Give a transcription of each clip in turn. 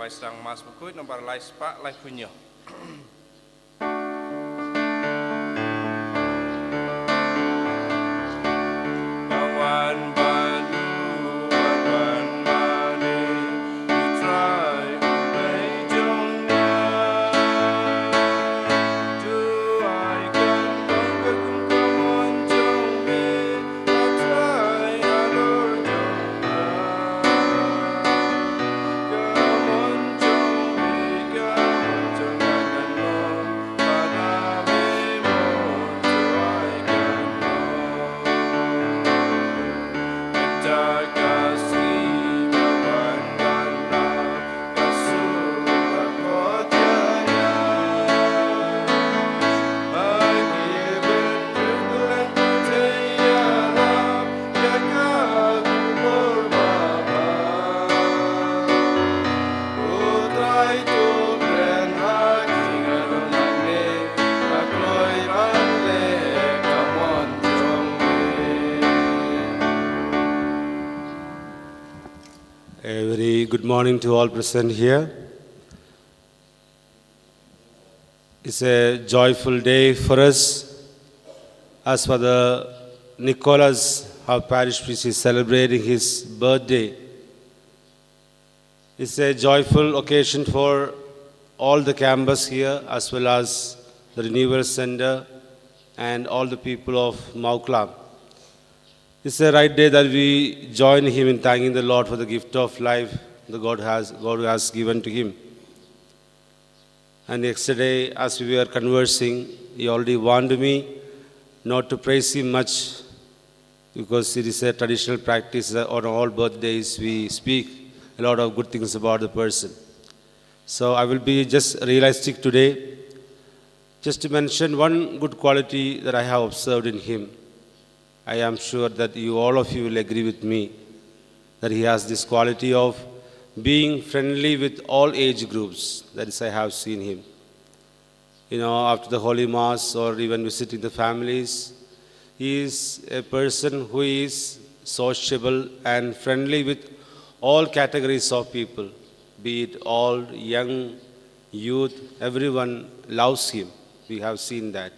Sang Mas Bakhuid nomor lai spa lai punya. Good morning to all present here. It's a joyful day for us. As Father Nicholas, our parish priest, is celebrating his birthday. It's a joyful occasion for all the campus here, as well as the Renewal Center and all the people of Maukla. It's the right day that we join him in thanking the Lord for the gift of life that God has given to him. And yesterday, as we were conversing, he already warned me not to praise him much, because it is a traditional practice that on all birthdays we speak a lot of good things about the person. So I will be just realistic today, just to mention one good quality that I have observed in him. I am sure that all of you will agree with me that he has this quality of being friendly with all age groups. That is, I have seen him. After the Holy Mass or even visiting the families, he is a person who is sociable and friendly with all categories of people, be it old, young, youth, everyone loves him. We have seen that.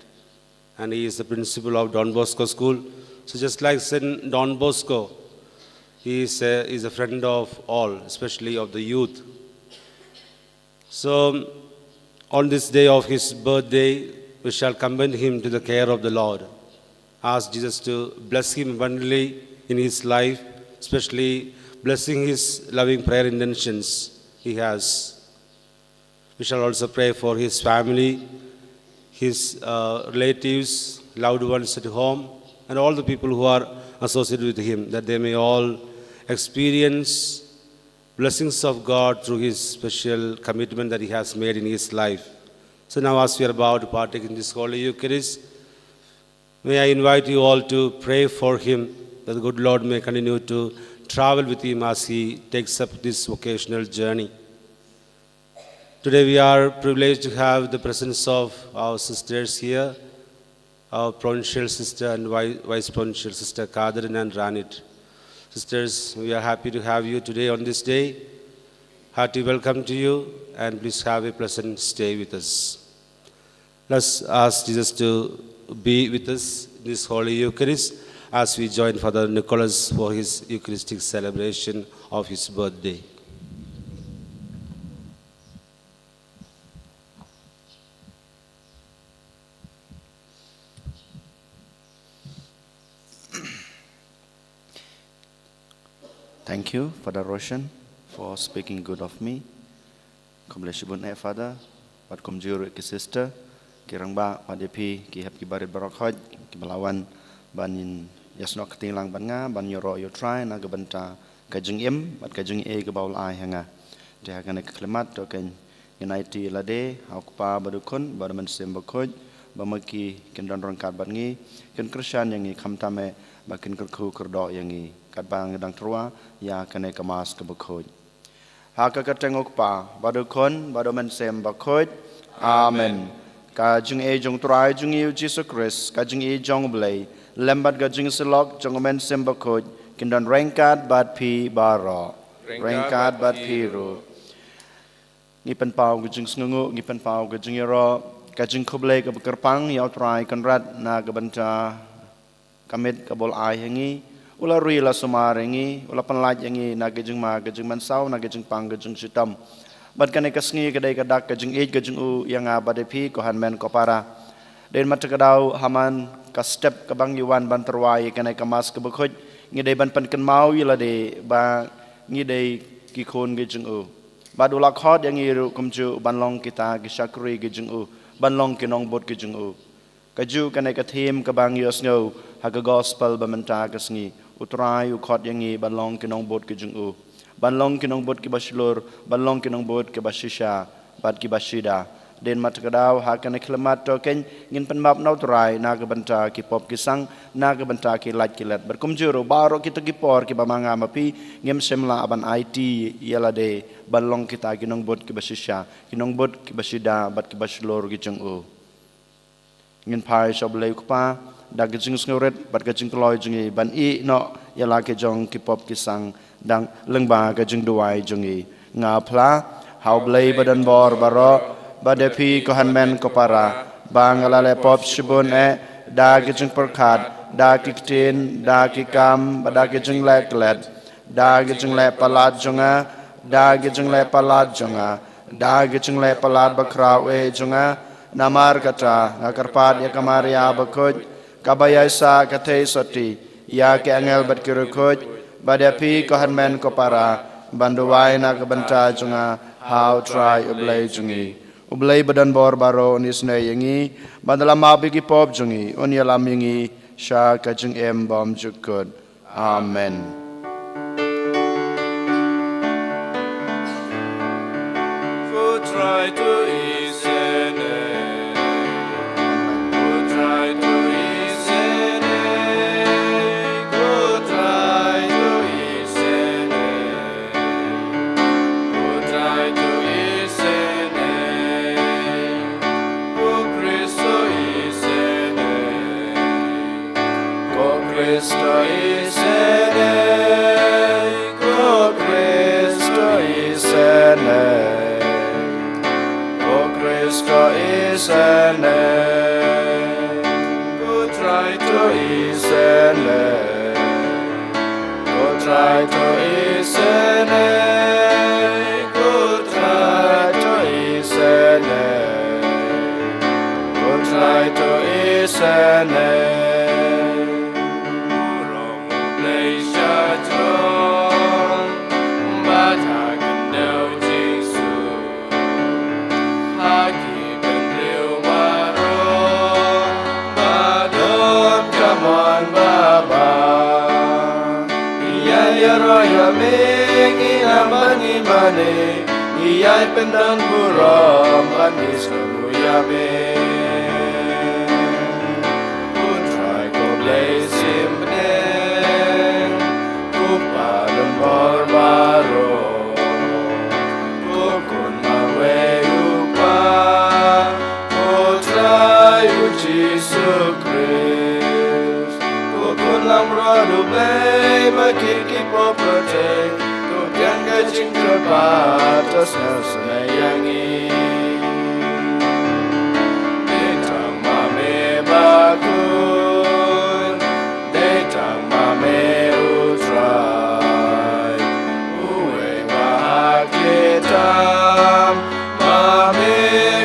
And he is the principal of Don Bosco School. So just like St. Don Bosco, he is a friend of all, especially of the youth. So on this day of his birthday, we shall commend him to the care of the Lord. Ask Jesus to bless him abundantly in his life, especially blessing his loving prayer intentions he has. We shall also pray for his family, his relatives, loved ones at home, and all the people who are associated with him, that they may all experience blessings of God through his special commitment that he has made in his life. So now, as we are about to partake in this Holy Eucharist, may I invite you all to pray for him, that the good Lord may continue to travel with him as he takes up this vocational journey. Today we are privileged to have the presence of our sisters here, our provincial sister and vice provincial sister Kadarin and Ranit. Sisters, we are happy to have you today on this day. Hearty welcome to you, and please have a pleasant stay with us. Let's ask Jesus to be with us in this Holy Eucharist as we join Father Nicholas for his Eucharistic celebration of his birthday. Thank you, Father Roshan, for speaking good of me. Kom bless you, Father. But kom juru ki sister, ki rangba padepi ki hap ki barit Bakhuid ki balawan banin yasno keting lang ban nga ban yoro yo try na gabanta kajung im bat kajung e ke baul ai hanga. Dia kana klemat to ken United lade hakpa badukun badaman sem Bakhuid bamaki ken don rangkat ban ngi ken Christian yang ngi khamtame bakin kerku kerdo yang ngi bang dang trua ya kene kamas ke Bakhuid. Haka katengok pa badukon badomen sem Bakhuid. Amen. ka jing e jong trai jing e Jesus Christ ka jing e jong blai lembat ka jing selok jong men sem Bakhuid kin don rengkat bat pi baro rengkat bat pi ru ngi pen pau ka jing sngu ngi pen pau ka jing ro ka jing khoble ka kerpang yaw trai kan rat na ka banta kamit ka bol ai hangi ula rui la sumar hangi ula panlaj hangi na ka jing ma ka jing man sau na ka jing pang ka jing sitam bat kanai ka sngi ka dai ka dak ka jing e ka jing u yang a bade pi ko han men ko para den mat ka dau haman ka step ka bang yuan ban terwai kanai ka mas ka Bakhuid ngi dai ban pan kan mau yila de ba ngi dai ki khon ka jing u ba du la khot yang i ru kum ju ban long kita ki shakri ka jing u ban long ki nong bot ka jing u ka ju kanai ka theme ka bang yos ngo ha ka gospel ba man ta ka sngi utrai u khot yang i ban long ki nong bot ka jing u ban long ki nong bot ki baslur ban long ki nong bot ki basisha bat ki basida den mat ka dau ha kanai khlemat to ken ngin pan map nau trai na ka banta ki pop ki sang na ka banta ki lat ki let ber kum ju ro baro ki to ki por ki ba manga mapi ngem semla aban IT yala de ban long kita ki nong bot ki basisha ki nong bot ki basida bat ki baslur ki jung u ngin pai sob leu pa da ke jing snoret bat ke jing kloi jing ban I no yala ke jong ki pop ki sang dang leng ba ke jing duai jing nga phla hau blei badan bor baro badepi ko han men ko para bangala le pop shibun e da ke jing perkhat da ki tin da ki kam da ke jing le klet da ke jing le palat jonga da ke jing le palat jonga da ke jing le palat bakrau e jonga namar kata ngakarpat ya kamaria Bakhuid kabaya sa kathe soti ya ke angel bat kirukhuid badapi ko han men ko para banduwai na ka banta junga how try ublay jungi ublay badan bor baro nis na yangi bandala mabi ki pop jungi unya lam yangi sha ka jung em bom jukud amen. Who try to Cristo isene, go Cristo isene, go Cristo isene, go try to isene, go try to isene, go try to isene, go try to isene. Iyai pendang buram manis kemuyame Putrai ko blazim benen Kupadam barbaro Kukun mawe upa Putrai ujisu Christ Kukun lang rodu blay Makiki poprateng Yang gajing terbatas nasayangi Detang mame Bakhuid Detang mame utrai Uwe bahagitam Mame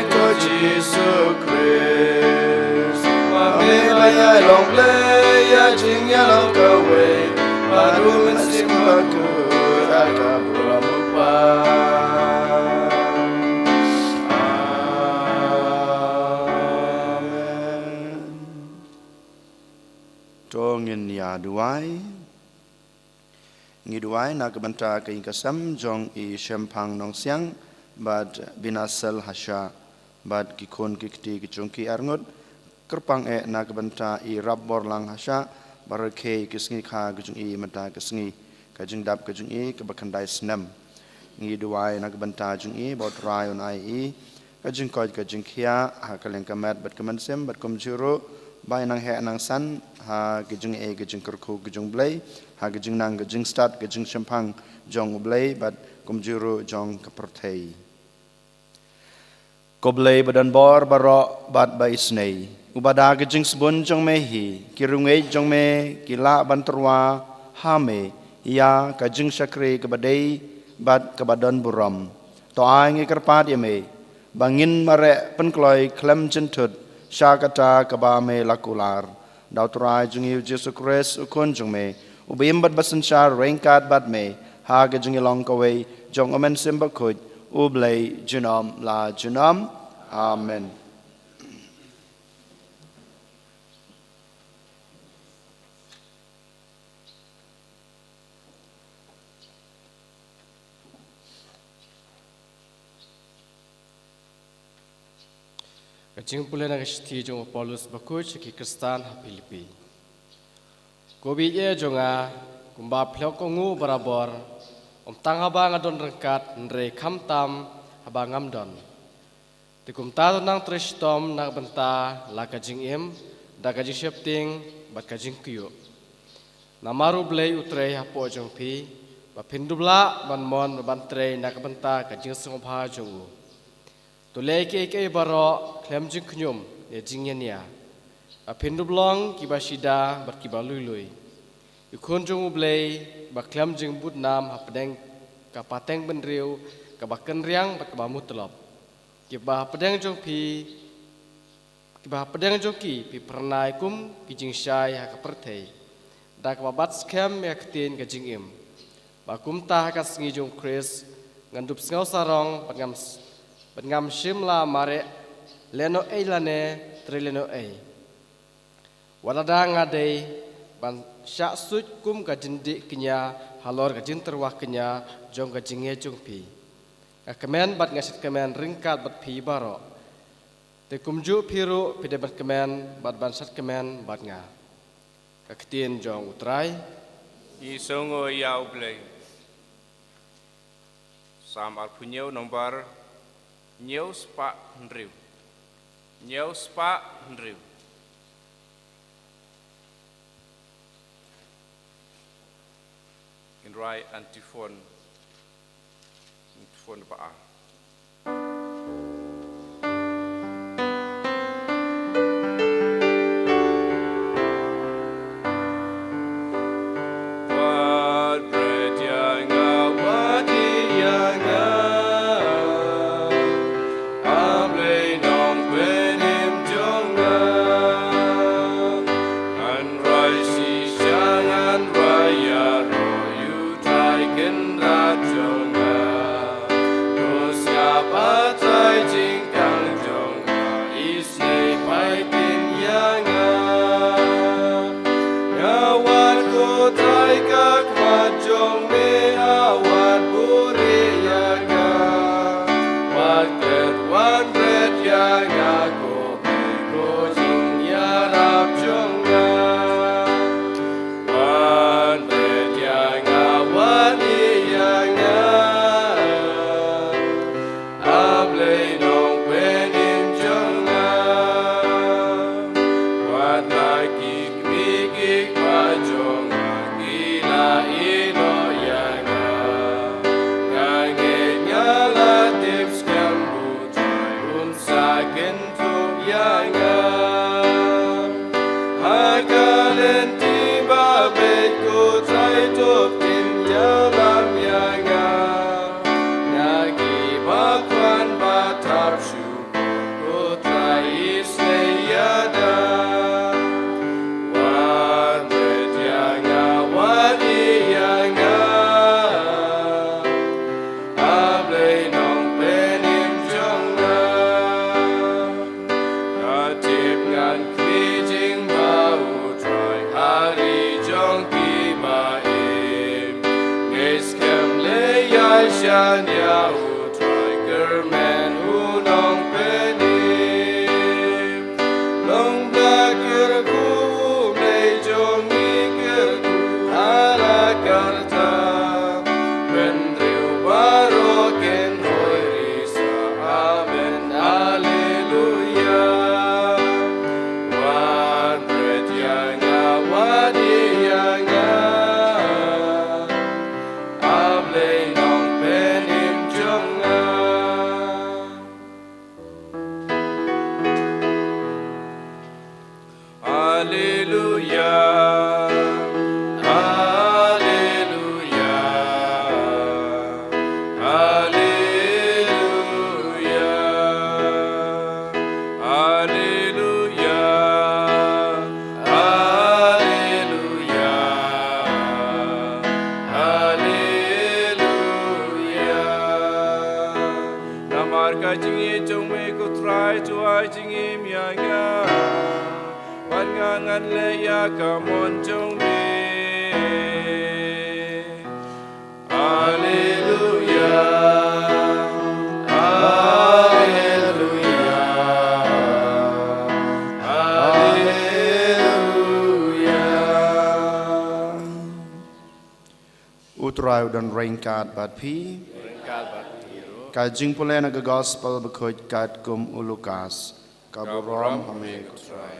ko Jesus Christ Mame bayay long play Ya jing ya long kawe Baru mensim Bakhuid Tongin ya duai ngi duai na kabanta kai kasam jong I shempang nong siang bad binasal hasha bad ki khon ki kti ki chongki arngot kerpang e na kabanta I rabbor lang hasha barakhe kisngi kha gujung I mata kisngi kajing dap kajing I kabakandai snam ngi duai nak banta jung I bot rai on ai I kajing koi kajing kia ha kaleng kamat bat kaman sem bat kum juru bai nang he nang san ha kajing kajing kerku kajing blay ha kajing nang kajing start kajing champang jong blay bat kum juru jong kapertei koblay badan bor baro bat bai Sngi ubada kajing sebun jong mehi kirungai jong me kila banterwa ha me ia kajing syakri kebadai bat kebadan buram to ai ngi kerpat ya me bangin mare penkloi klem jentut syakata kebame lakular dau turai jungi Yesus Kristus ukun jong me ubim bat basensyar rengkat bat me ha kajing long kawai jong amen sim Bakhuid ublay junam la junam amen. Kajing pula nak isti jong Paulus Bakhuid ki Kristan Filipi. Kobi ye jonga kumba phlok kongu barabor tang haba ngadon rengkat nre kham tam haba ngamdon. Tikum ta nang tristom nak benta la kajing im da kajing shepting bat kajing kuyo. Namaru blay utre hapo jong pi ba pindubla ban mon ban tre nak benta kajing songpha jongu. Tulai ke baro klem jing knyum ye jingnya a pindu blong ki basida bat ki balului ikun jung ublei ba klem jing bud nam hapdeng ka pateng benriu ka baken riang bat ka bamutlop ki ba pedeng jong pi ki ba pedeng jong ki pi pernai kum ki jing syai ha ka perthei da ka bat skem ya ktin ka jing im ba kum ta ka Sngi jong Kris ngandup ngau sarong pangam Bengam shimla mare leno lane trileno wadada ngadei ban syak suj kum ka jindik kenya halor ka jin terwah kenya jong ka jinge jong pi ka kemen bat ngasit kemen ringkat bat pi baro te kumju piru pide bat kemen bat bansat kemen bat nga ka ketien jong utrai Isongo yau blay. Sam alpunyau nomor Nyau spa ndriu. Nyau spa ndriu. In right antiphon. Antiphon ba'a. Utrai dan ringkat bat pi. Ka jing pula na gospel Bakhuid kat kum ulukas. Ka borom ame kutrai.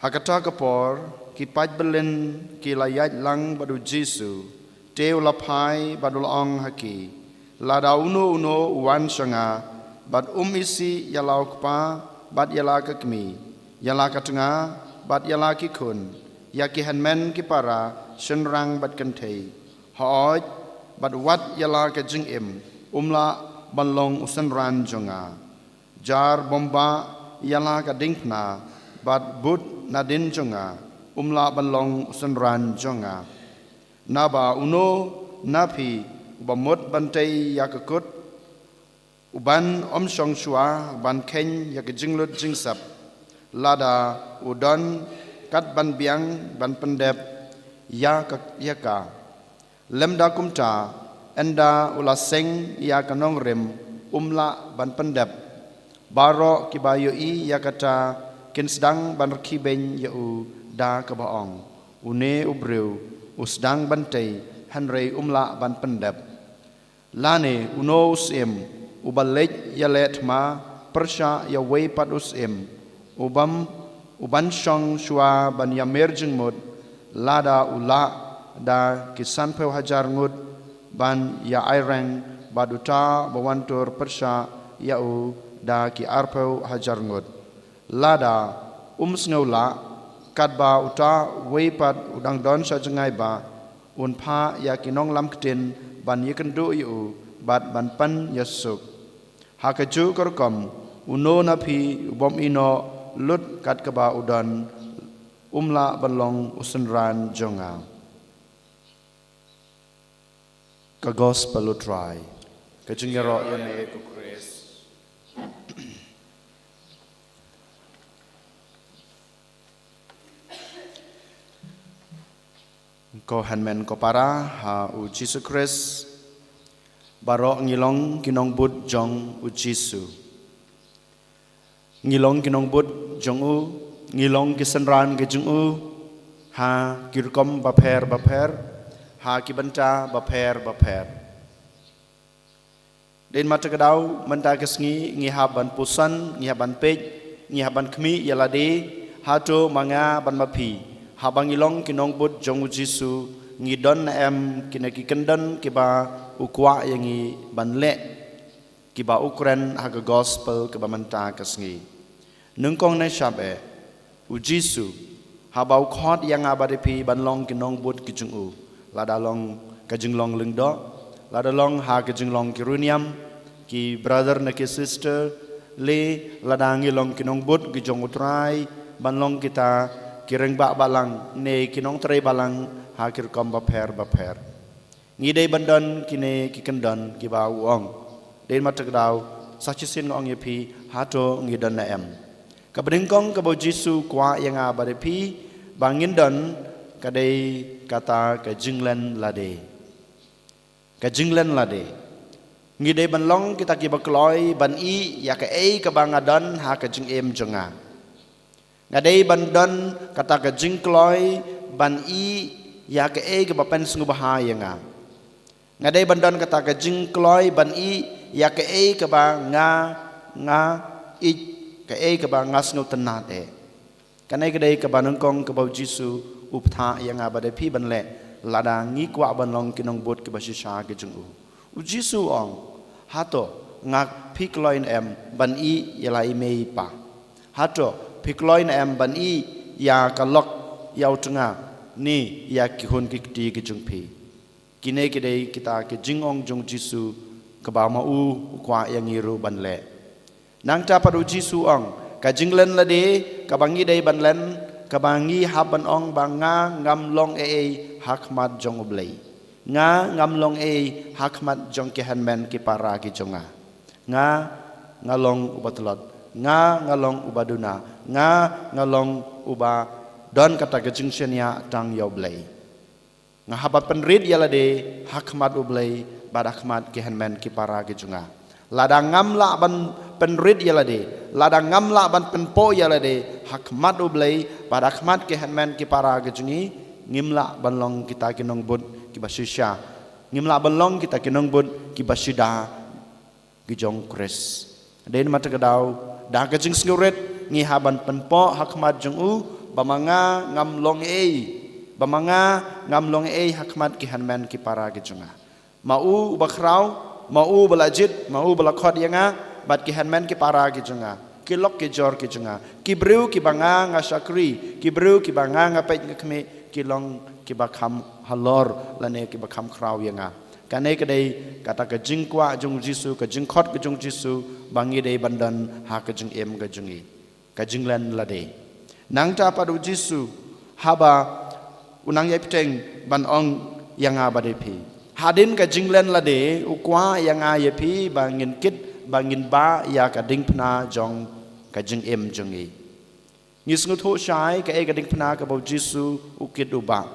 Hakata kapor ki paj belin ki layat lang badu Jesu. Teu lapai badu ong haki. Lada uno wan sanga bad isi yalau kpa bad yala kekmi. Yala katengah bad yala ki kun. Yaki hanmen ki para senrang bat kentei haoj bat wat yala ke jing im umla banlong usenran jonga jar bomba yala ka dingna bat but nadin jonga umla banlong usenran jonga naba uno napi bamut bantei yakakut uban omsong shua ban ken yak jinglut jingsap lada udon kat ban biang ban pendep ya ka lemda kumta enda ula seng ya kanong rem umla ban pendep baro kibayo i ya kata kin sedang ban kiben ya u da kabaong une ubreu usdang bantei hanrei umla ban pendep lane uno usim ubalej ya let ma persya ya wei pat usim uban shong shua ban yamer jengmut lada ula da kisan peu hajar ngut ban ya aireng baduta bawantur persya yau da ki arpeu hajar ngut lada sngaula kadba uta weipat udang don sa jengai ba unpa ya kinong lam ktin ban yikendu yu bat ban pan yasuk hakaju korkom uno napi bom ino lut kat keba udan umla balong usenran jonga ka gospel utrai ka jingero yane ku kres ko hanmen ko para ha u Jesus Christ baro ngilong kinong bud jong u Jesu ngilong kinong bud jong u ngilong kisenran ke jong u ha kirkom baper ha kibanta baper den mata kedau menta kesngi ngi haban pusan ngi haban pej ngi haban khmi yalade ha to manga ban mapi ha bangilong kinong bud jong u Jesu ngi don em kinaki kendan kiba ukwa yangi ban le kiba ukren ha gospel kiba menta kesngi nungkong na syabe u Jesu habau khot yang abadipi banlong kinong bud kijung u lada long kajinglong lengdo lada long ha kajinglong kiruniam ki brother na ki sister le lada ngilong kinong bud kijong utrai banlong kita kireng ba balang ne kinong trai balang ha kirkom baper ngidei bandon kine kikendon ki ba uong den matakdau sachisin ngong yepi hato ngidon na em kabringkong kabo Jesu kwa yang abadipi bangin don kadai kata kajinglen lade ngidei banlong kita ki bakloi ban i ya ka ei ka bangadon ha ka jing em jonga ngadei bandon kata ka jing kloi ban i ya ka ei ka bapen sungu bahayanga ngadei bandon kata ka jing kloi ban i ya ka ei ka ba nga i ka ei ka ba ngas ngau tenat kanai ka dei ka banung kong ka bau Jesu uptha yang abade pi ban le lada ngi kwa ban long kinong bot ka basisha ka jung u Jesu ong hato ngak pikloin em ban i yala i mei pa hato pikloin em ban i ya ka lok yau tanga ni ya ki hun ki ti ki jung pi kine ki dei kita ki jing ong jung Jesu ka ba ma u kwa yang iru ban le nang ta padu Jisu ong ka jinglen la de ka bangi dei ban len ka bangi haban ong banga ngam long e hakmat jong oblei nga ngam long e hakmat jong ke hanmen ki para ki jonga nga ngalong ubatlot nga ngalong ubaduna nga ngalong uba don kata ke jingshenia tang yoblei nga habat penrid yala de hakmat oblei bad hakmat ke hanmen ki para ki jonga ladang ngam la ban penrid yala de ladang ngam la ban penpo yala de hakmat oblei bad hakmat ke hanmen ki para ki jongi ngimla ban long kita kinong bud ki basisya ngimla ban long kita kinong bud ki basida ki jong kris den mata kedau dah ke jing skuret ngi haban penpo hakmat jong u bamanga ngam long bamanga ngam long hakmat ki hanmen ki para ki jonga mau bakrau mau balajit mau balakhot yanga bat ki hanmen ki para ki jonga ki lok ki jor ki jonga ki breu ki banga nga sakri ki breu ki banga nga pet ngakme ki long ki bakham halor lane ki bakham krau yanga kane kadai kata ka jingkwa jong Jisu ka jingkhot ka jong Jisu bangi dei bandan ha ka jing em ka jungi ka jinglan lade nang ta padu Jisu haba unang yai piteng ban ong yanga badepi hadin ka jinglan lade ukwa yanga yepi bangin kit bangin ba ya ka ding pna jong ka jing em jungi ngis ngutho shai ka e ka ding pna ka bau Jisu ukit uba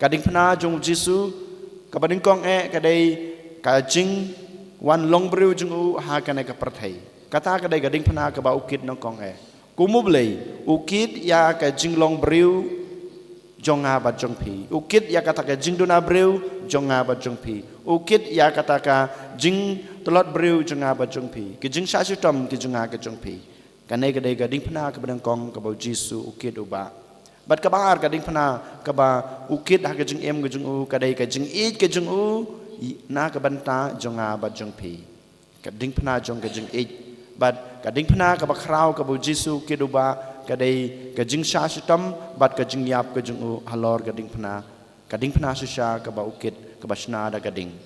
ka ding pna jong Jisu ka bading kong ka dei ka jing wan long breu jung u ha ka ne ka prathai kata ka dei ka ding phana ka ba ukit nong kong kumublei ukit ya ka jing long breu jonga ba jong phi ukit ya kata ka jing duna breu jonga ba jong phi ukit ya kata ka jing tolot breu jonga ba jong phi ki jing sha shi tom ki jonga ka jong phi ka ne ka dei ka ding phana ka badang kong ka ba Jisu ukit uba bat ka bahar ka ding phana ka ba ukit ha ka jing em ka jung u ka dei ka jing it ka jung u na ka banta jonga ba jong phi ka ding phana jong ka jing it bat ka ding phana ka ba khrau ka bu Jisu ki du ba ka dei ka jing sha shitam bat ka jing yap ka jung u halor ka ding phana sha ka ba ukit ka ba shna da ka ding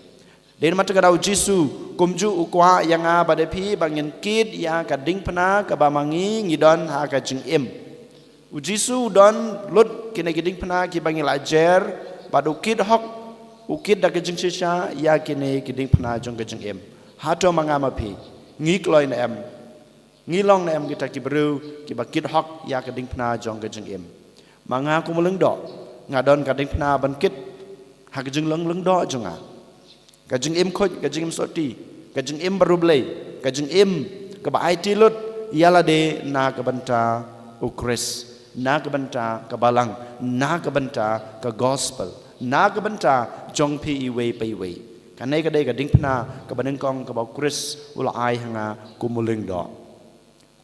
den mat ka dau Jisu kumju ukwa yanga ba de phi bangin kit ya ka ding phana ka ba mangi ngidon ha ka jing em Jisu don lut kina giding pena ki bangi lajer bad ukit hok ukit da gijing shisha ya kini giding pena jong gijing em hato mangama pi ngik loy na em ngilong na em kita ki bru ki bakit hok ya giding pena jong gijing em manga kumuleng do ngadon giding pena ban kit ha gijing leng do jonga gijing em khoj gijing em soti gijing em barublei gijing em ka ba IT lut yala de na ka banta ukris na ka banta ka balang na ka banta ka gospel na ka banta jong phi iwe pe iwe kanai ka dei ka ding phna ka baneng kong ka ba Chris ula ai hanga kumuling do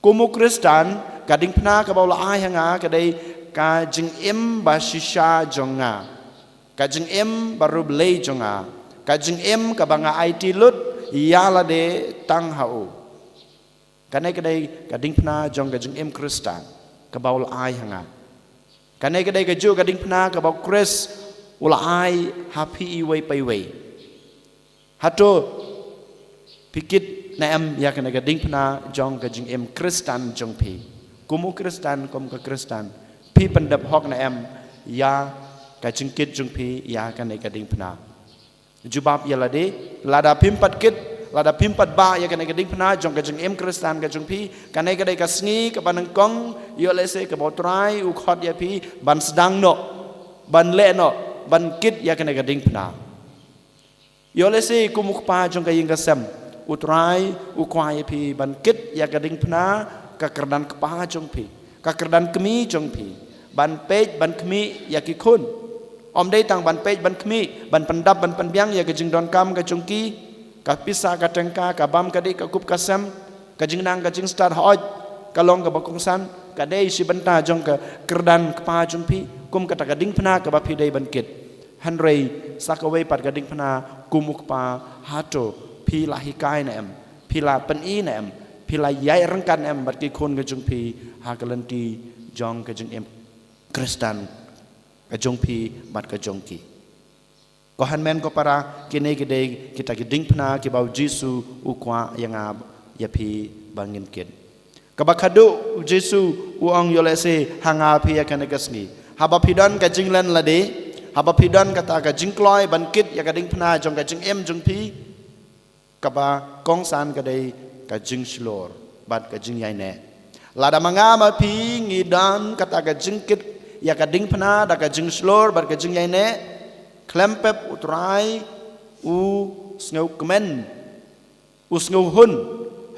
kumu Kristan ka ding phna ka ba ula ai hanga ka dei ka jing em ba shisha jonga ka jing em ba rub lei jonga ka jing em ka banga IT lut yala de tang hau kanai ka dei ka ding phna jong ka jing em Kristan ka baul ai hanga kanai ka dei ka ju ka ding phna ka ba Chris ula ai happy iwe pai we hato pikit na em ya kanai ka ding phna jong ka jing em Kristan jong phi kumu Kristan kom ka Kristan phi pandap hok na em ya ka jing kit jong phi ya kanai ka ding phna jubab ya la de lada pimpat kit lada pimpat ba ya kanai ka ding phna jong ka jing em Kristan ka jong phi kanai ka dei ka sngi ka banang kong yo le se ka botrai u khot ya phi ban sedang no ban le no ban kit ya kanai ka ding phna yo le se ku muk pa jong ka ying ka sem utrai u kwa ya phi ban kit ya ka ding phna ka kerdan ka pa jong phi ka kerdan kmi jong phi ban pej ban kmi ya ki khun om dei tang ban pej ban kmi ban pandap ban panbyang ya ka jing don kam ka jong ki ka pisa ka tengka ka bam ka dei ka kup ka sem ka jing nang ka jing start hoj ka long ka bakung san ka dei si banta jong ka kerdan ka pa jong phi kum ka ta ka ding phna ka ba phi dei ban kit han rei sakawei pat ka ding phna kumuk pa hato phi la hi kai na em phi la pan i na em phi la yai rangkan em bat ki khon ka jong phi ha ka lanti jong ka jing em Kristan ka jong phi bat ka jong ki ko han men ko para kini gede kita giding phna ki bau Jisu ukwa yanga ya phi bangin kit Kabakadu Jesu uang yolese hanga pia kanegasni. Habapidan ka jinglan lade. Habapidan kata ka jingkloi bankit ya kading pna jong ka jing em jong pi. Kaba kong san kadai ka jing slor bat ka jing yai ne. Lada mangama pi ngidan kata ka jingkit ya kading pna da ka jing slor bat ka jing yai ne. Klempep utrai u snau kemen u snau hun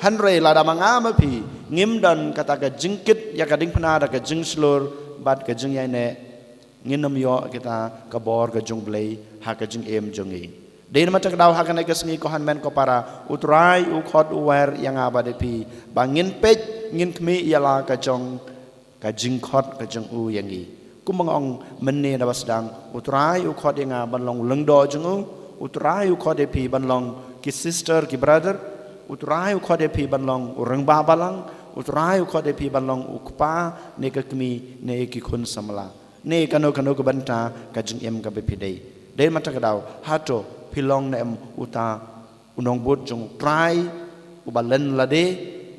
hanre lada mangama pi ngim dan kata ka jingkit ya kading pna da ka jing slor bat ka jing yai ne nginam yo kita ka bor ka jong blei ha ka jing em jongi den mata ka daw ha ka ne ka sngi ko han men ko para utrai u khot u wer yang abade pi bangin pej ngin kmi yala ka jong ka jing khot ka jong u yangi kumang ong menne da basdang utrai u khot yang ban long leng do jong u utrai u khot de pi ban long ki sister ki brother utrai u khot de pi ban long urang ba balang utrai u khot de pi ban long ukpa ne ka kmi ne ki khun samla ne kano kano ka banta ka jing em ka be pi dei den mata ka daw hato pilong na em uta unong bot jong try ubalen lade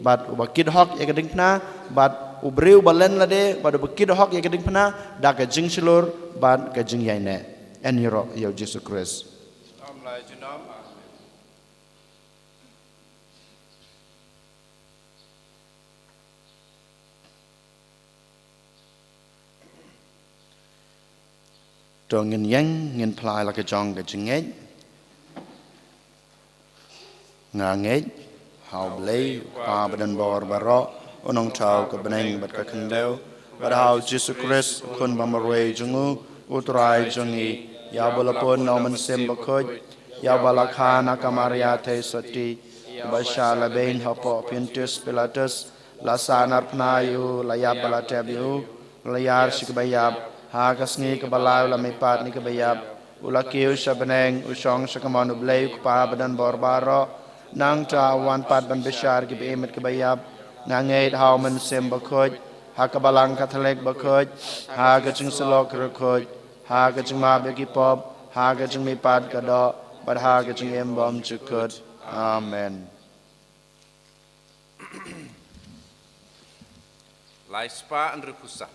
bat ubakid hok ya kading pna bat ubreu balen lade bat ubakid hok ya kading pna da ka jing silur bat ka jing yai ne en yoro yo Jesus Christ Om lai junam. to ngin yang ngin plai la ka jong ka jing ngej nga ngej hau blei pa badan bor baro onong chau ka beneng bat ka khandeu bat hau Jesus Christ kun bamarwe jungu utrai jungi ya bolapon noman sem bakhoj ya balakha na kamaria the sati basha la bein hapo pintus pilatus la sanar pnayu la ya balatebu la yar sikbayab ha kasngi ka balaw la may pat ni ka bayab ulakiw sa beneng usong sa kamano blay pa badan borbaro nang ta wan pat ban bishar ki bemet ka bayab nangait hauman sem bakhoj ha ka balang kathalek bakhoj ha ka chung salok rakhoj ha ka chung ma be ki pop ha ka chung may pat ka do but ha ka chung em bom chukot amen Lai spa and repusa.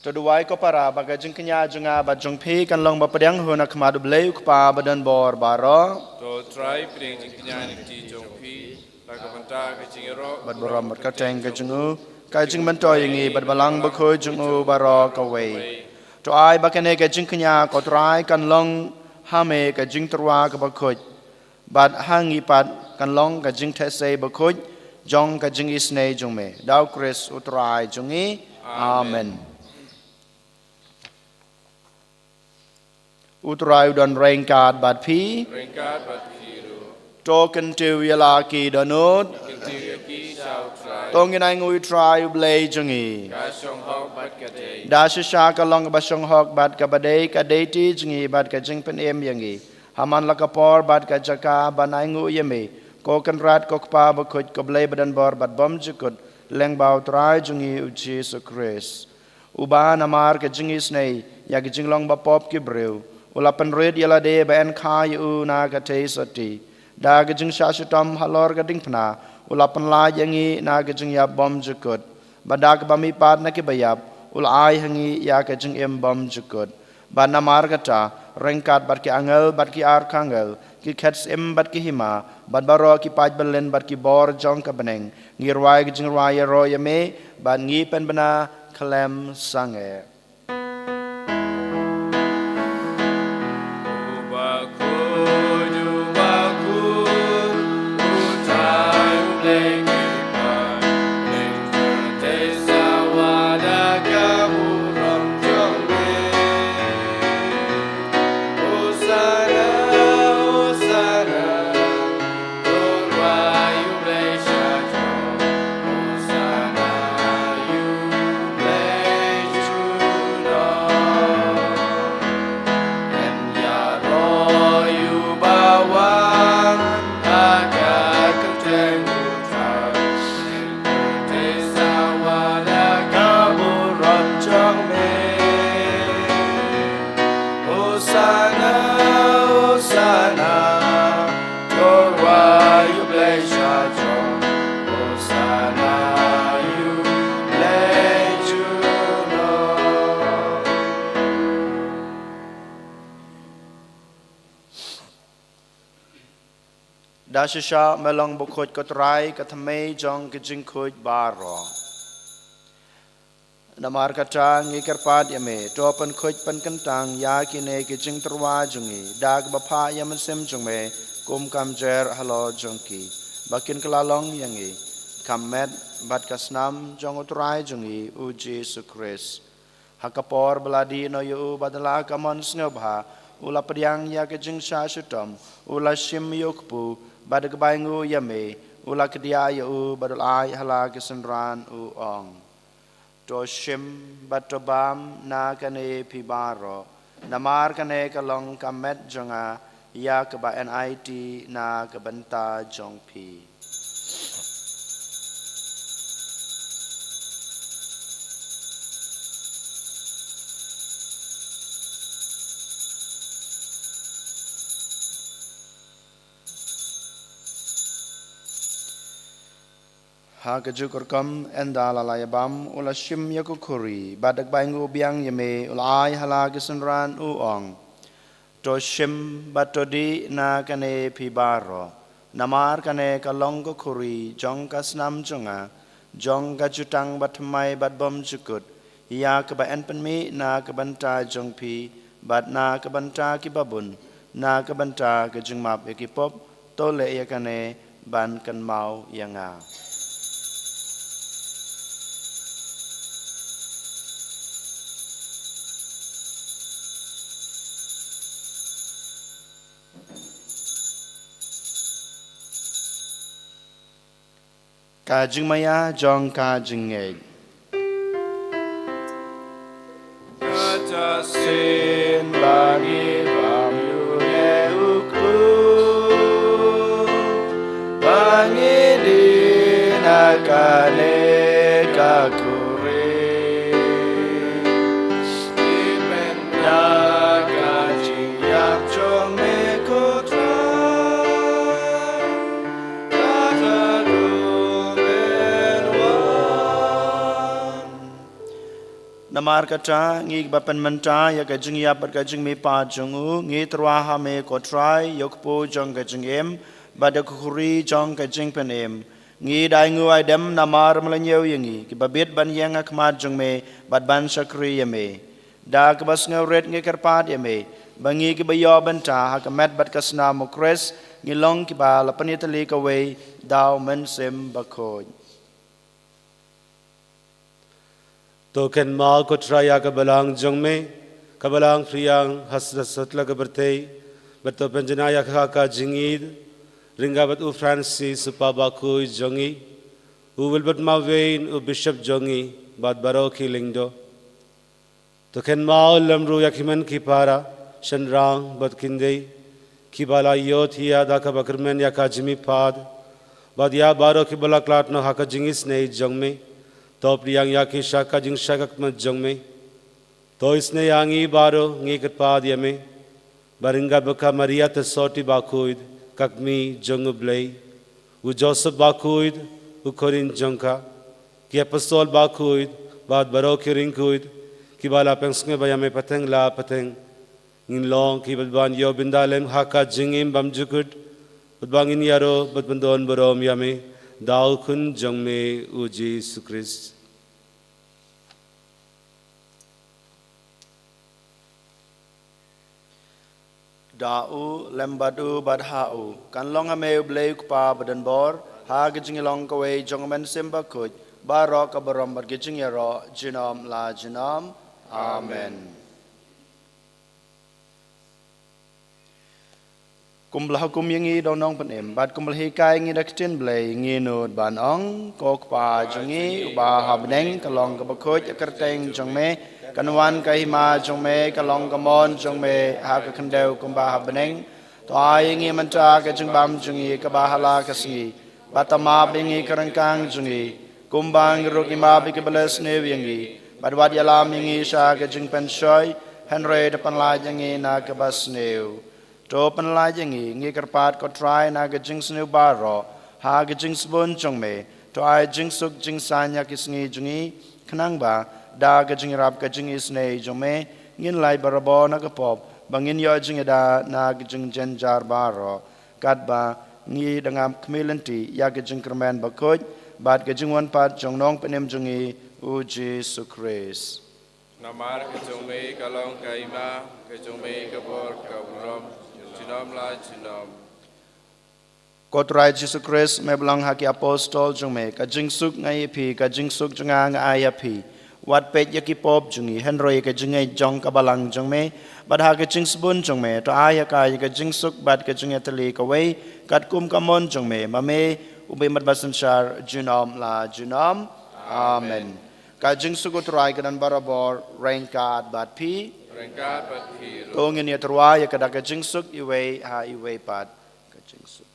Tuduai ko para baga jing kenya junga ba jong phi kan long ba padang hona khma du blei pa badan bor baro To try pring jing kenya ni ti jong pi la ka banta ka jing ro. bad boram bat ka teng ka jungu ka jing man to yingi bad balang ba khoi jungu baro ka wei to ai ba kane ka jing kenya ko try kan long ha me ka jing trwa ka ba khoi bad hangi pat kan long ka jing the sei ba khoi jong ka jing isne jong me dau Chris utrai jungi amen Utrai dan rengkat bat phi Ringkat bat hiru. token tu yala ki danut Kinti ki sao try. tongin ai ngui try blei jungi Ka song hok bat ka te. da sha ka long ba song hok bat ka badei ka dei ti jungi bat ka jing pen em yangi haman la ka por bat ka jaka banai ngu yeme ko kan rat ko pa ba khoj ko blei badan bor bat bom jukut leng bau try jungi u Jesus Christ uba namar ke jingis nei ya ke jinglong ba pop ki breu ulapan red yala de ben kha yu na ka te sati da ke jing shashutam halor ka ding phna ulapan la yangi na ke jing ya bom jukut badak bami pad na ke bayap ul ai hangi ya ke jing em bom jukut ba namar ka ta rengkat bat ki angel bat ki ar kangel ki khets em bat ki hima bat baro ki paj balen bat ki bor jong ka beneng ngirwai ki jing rwai ro ya me ban ngi pen bana kalem sange Dashisha melong bukhoj kotrai kathame jong kijing khoj baro namar kata ngikar pad yame topan khoj pan kantang ya kine kijing terwa jungi dag bapha yaman sem jungme kum kam jer halo jongki bakin kelalong yangi kamet bat kasnam jong utrai jungi uji sukris hakapor beladi no yu badala kamon snobha ula priang ya kijing shashutam ula shim yokpu badak baingu yame ula kedia yu badal ai hala kesenran u ong to shim batobam na kane pibaro namar kane kalong kamet jonga ya ke ba nit na ke benta jong pi ha kejukur kam endala layabam ula shim yakukuri badak baingu biang yame ulai hala kesenran uong to shim batodi na kane pibaro namar kane kalong kuri jong kasnam jonga jong gajutang batmai batbom jukut ya ke ba enpenmi na ke banta jong pi bat na ke banta ki babun na ke banta ke jingmap ekipop tole yakane ban kan mau yanga Kajing maya jong kajing ngej Kata sin bagi bamu neuku Bangi dinakane kakure Ipenda kajing yak jong mekotra namar kata ngi bapan menta ya kajing ya bat kajing me pa jongu ngi terwaha me kotrai yokpo jong kajing em badak khuri jong kajing penem ngi dai ngu ai dem namar mlanyew yangi ki babet ban yang akmat jong me bat ban sakri yame da ke bas ngawret ngi karpat yame bangi ki bayo benta ha kamet bat kasna mokres ngi long ki ba lapanitali ka we daw men sem bakhoj तो केन माल को ट्राया का बलांग जंग में का बलांग फ्रियांग हसरसतला का बरते बतो पंजना या का जिंगीद रिंगा बत उ फ्रांसिस सुपा बाखुई जंगी उ विलबत मावेन उ बिशप जंगी बात बारो की लिंगदो तो केन माल लमरू या खिमन की पारा शनरांग बत किंदे की बाला योथ या दा का बकरमन या का जिमी पाद बाद या बारो की बला क्लाट नो हा का जिंगिस ने जंग में to priyang yaki shaka jing shakak ma jong me to isne yangi baro ngi kat pa dia me baringa baka Maria te soti Bakhuid kakmi jong blay u Joseph Bakhuid u korin jongka ki apostol Bakhuid bad baro ki ringkuid ki bala pengsnge bayame pateng la pateng ngin long ki badban yo bindalem haka jingim bamjukut badbangin yaro badbandon barom yame dau kun jongme u Jesus Christ. Da'u lembadu badha'u kan long ame blay pa badan bor ha gijing long kaway jongmen simba kuj baro kabarom bad gijing yaro jinom la jinom amen. Kumblah hukum yangi donong penem bad kumblah hikai ngi daktin blay ngi nud ban ong kok pa jongi ba habneng kalong kabakuj akerteng jongme kanwan kahima jongme kalong kamon jongme ha ka kandeu kumba habneng to ai ngi manta ka jingbam jongi ka bahala ka singi batama bingi karangkang jongi kumbang rukima bi ka balas ne yangi badwad yalam yangi sha ka jingpen shoy henry depan la yangi na ka basneu to panla yangi ngi karpat ko try na ga jing snu baro ha ga jing spon chong me to ai jing suk jing sanya kisngi jungi khnang ba da ga jing rap ga jing isne jong me ngin lai barabo na ga pop bangin yo jing da na ga jing jen jar baro kat ba ngi dangam kmilanti ya ga jing kermen ba koj bat ga jing wan pat jong nong penem jungi u Jesus Christ. Namar ke jongme kalong kaima ke jongme kabor kabrom jinom la jinom. Kotrai Jesus Christ me belang haki apostol jongme ka jing suk ngai pi ka jing suk jonga ngai pi wat pet yaki pop jungi henroi ka jingai jong ka balang jongme bad ha ka jing spun jongme to aya ka ka jing suk bad ka jingai tali ka wei kat kum ka mon jongme mame ube mat basan shar jinom la jinom amen. Ka jing suk utrai ka dan barabor rengkat bad pi Rengkat bat pi. tongin ya terwa ya ka jing suk iwe ha iwe pat ka jing suk.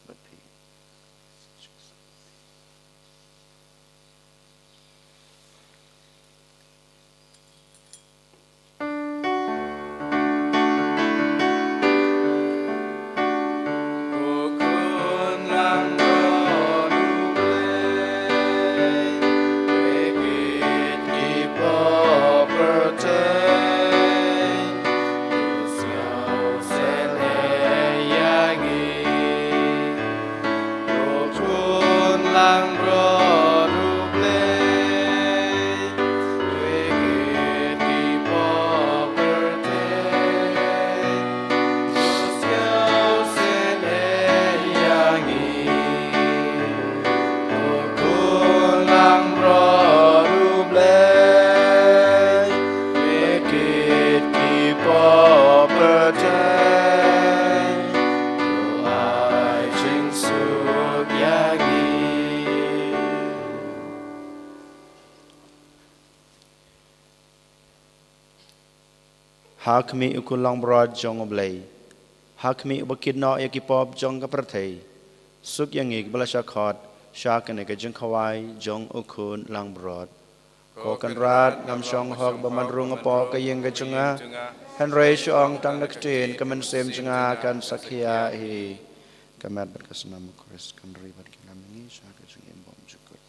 Hakmi ukulang broad jong oblay. Hakmi ubakid no yakipop jong kapratay. Suk yangig balasakot shakan ka jong kawai jong ukun lang broad. Kokan rat ngam shong hog bamanrung apo kayeng ka jonga. Henry shong tang naktin kaman sem jonga kan sakya hi. Kamat berkesenam Chris kan ribat kinamingi shaka jong imbom jukut.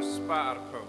spa arko.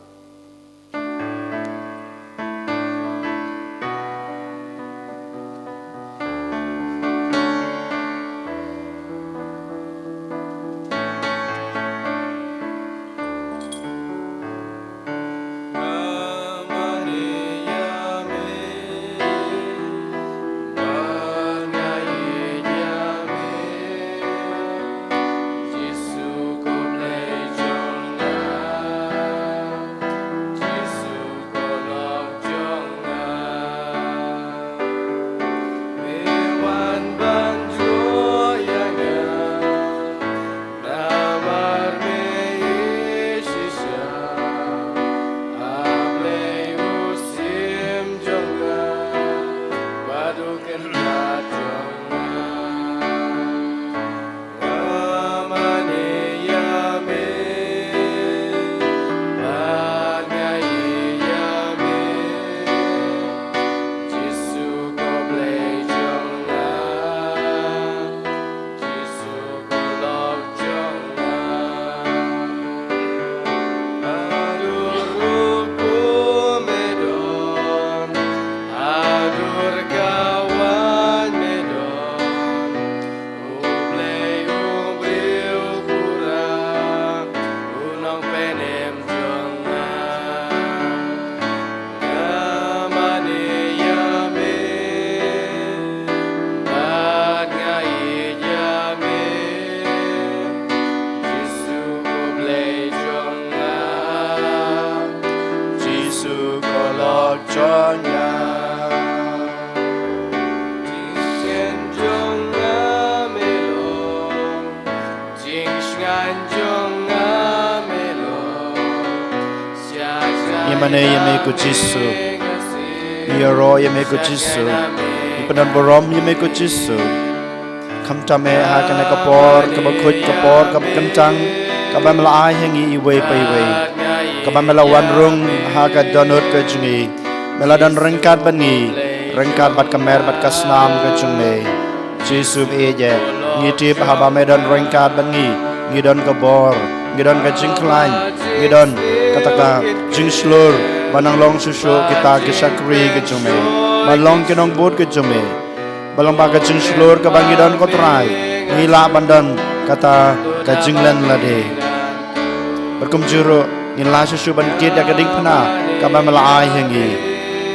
Yamane yame ku Jisu, Yaro yame ku Jisu, Ipanan borom yame ku Jisu. Kam tame ha kana kapor, kabakut kapor, kabakantang, kabamla hengi iwe pa iwe. Kabamla wanrung ha ka donut ka jungi. Meladan rengkat bani, rengkat bat kamer bat kasnam ka jungi. Jisu eje, ngitip haba medan rengkat bani, ngidon kabor, ngidon ka jingklan, ngidon kataka jing slur banang long susu kita kisakri ke jume balong kinong bud ke jume balong baga jing slur ke bangidon kotrai ngila bandan kata ka jinglan lade berkum juru ngila susu bankit ya gading pana kaba melai hengi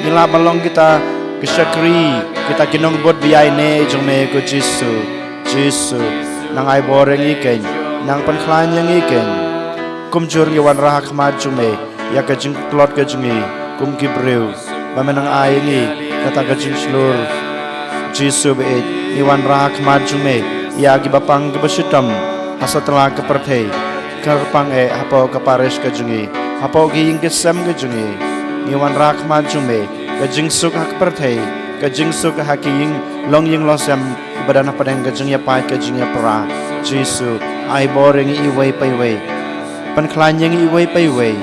ngila balong kita kisakri kita kinong bud biai ne jume ku Jisu nang ai boreng iken nang panklan yang iken kumjur ngi wan rahak mat jume ya ka jing plot ka jungi kum ki breu ba menang ai ngi kata ka jing slur Jisu be ngi wan rahak mat jume ya gi bapang ke besitam hasatla ke perthei karpang hapo ka pares ka jungi hapo gi ing ke sam ka jungi ngi wan rahak mat jume ka jing suk hak perthei ka jing suk haking long ying losam badana padang ka jing ya pai ka jing ya pra Jisu ai boring i wei pai wei pan klan yang iwe pai wei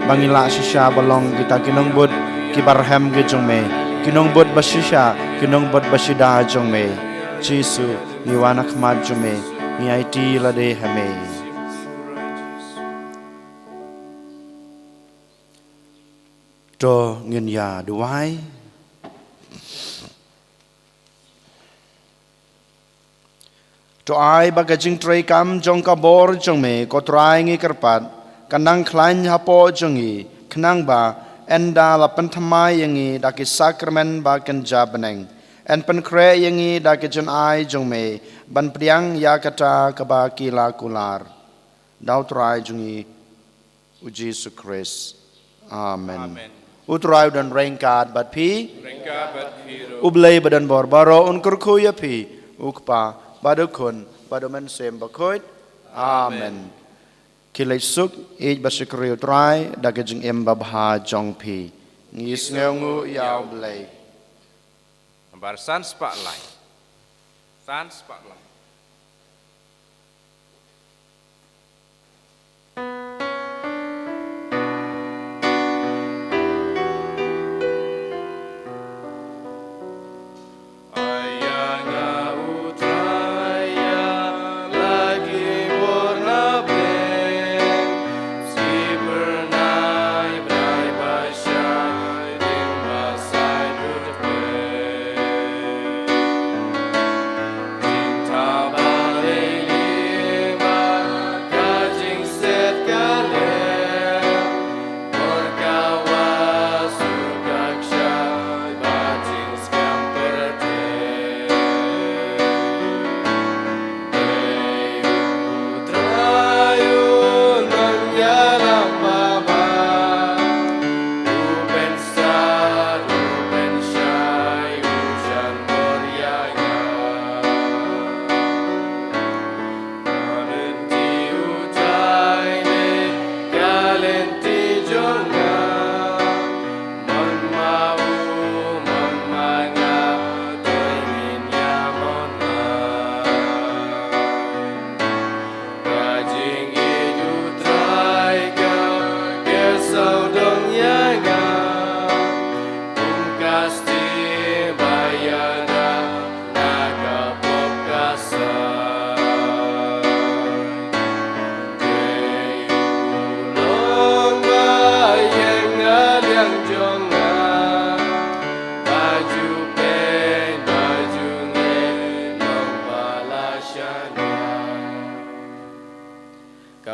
bangila shisha balong kita kinong bud kibarham ge jongme kinong bud bashisha kinong bud bashida jongme Jisu niwana khmat jongme ni it lade hame to ngin ya duai to ai bagajing tray kam jong ka bor jong me ko try ngi kerpat kanang klain hapo jongi knang ba enda la penthamai yangi daki sakramen ba kan jabaneng en pen kre yangi daki jon ai jong me ban priang ya kata ka ba kila kular dau try jongi u Jesu Christ amen utrai dan rengkat bat pi ublei badan bor baro un kurku ya pi ukpa Badukun, baduman sem Bakhuid. Amen. Kilai suk ej basikriu trai dagajing embabha jongpi. Ngis ngeungu yau blai. Nambar san spotlight. San spotlight. Burn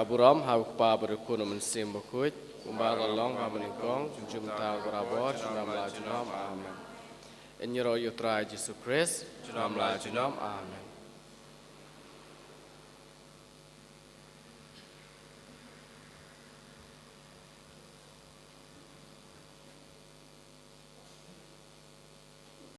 Kaburam hau pa berukun mensim Bakhuid. Kumba tolong pamaningkong junjung tal berabot junam la junam amen. In your Lord, Yesus Kristus, junam la junam amen.